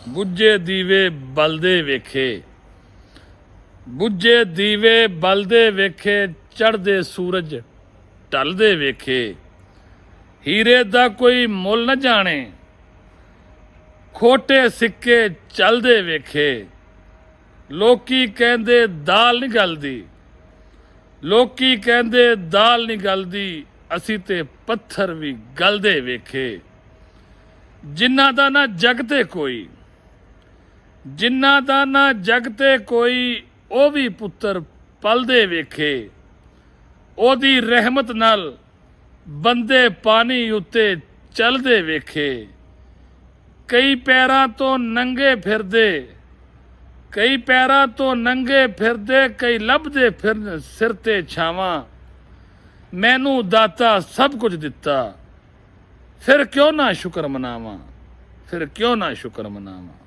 ਬੁੱਝੇ ਦੀਵੇ ਬਲਦੇ ਵੇਖੇ, ਬੁੱਝੇ ਦੀਵੇ ਬਲਦੇ ਵੇਖੇ, ਚੜ੍ਹਦੇ ਸੂਰਜ ਢਲਦੇ ਵੇਖੇ। ਹੀਰੇ ਦਾ ਕੋਈ ਮੁੱਲ ਨਾ ਜਾਣੇ, ਖੋਟੇ ਸਿੱਕੇ ਚੱਲਦੇ ਵੇਖੇ। ਲੋਕੀ ਕਹਿੰਦੇ ਦਾਲ ਨਹੀਂ ਗਲਦੀ, ਲੋਕੀ ਕਹਿੰਦੇ ਦਾਲ ਨਹੀਂ ਗਲਦੀ, ਅਸੀਂ ਤੇ ਪੱਥਰ ਵੀ ਗਲਦੇ ਵੇਖੇ। ਜਿਨ੍ਹਾਂ ਦਾ ਨਾ ਜਗ ਤੇ ਕੋਈ, ਜਿਨ੍ਹਾਂ ਦਾ ਨਾ ਜਗ ਤੇ ਕੋਈ, ਉਹ ਵੀ ਪੁੱਤਰ ਪਲਦੇ ਵੇਖੇ। ਉਹਦੀ ਰਹਿਮਤ ਨਾਲ ਬੰਦੇ ਪਾਣੀ ਉੱਤੇ ਚੱਲਦੇ ਵੇਖੇ। ਕਈ ਪੈਰਾਂ ਤੋਂ ਨੰਗੇ ਫਿਰਦੇ, ਕਈ ਪੈਰਾਂ ਤੋਂ ਨੰਗੇ ਫਿਰਦੇ, ਕਈ ਲੱਭਦੇ ਫਿਰਨ ਸਿਰ ਤੇ ਛਾਵਾਂ। ਮੈਨੂੰ ਦਾਤਾ ਸਭ ਕੁਝ ਦਿੱਤਾ, ਫਿਰ ਕਿਉਂ ਨਾ ਸ਼ੁਕਰ ਮਨਾਵਾਂ, ਫਿਰ ਕਿਉਂ ਨਾ ਸ਼ੁਕਰ ਮਨਾਵਾਂ।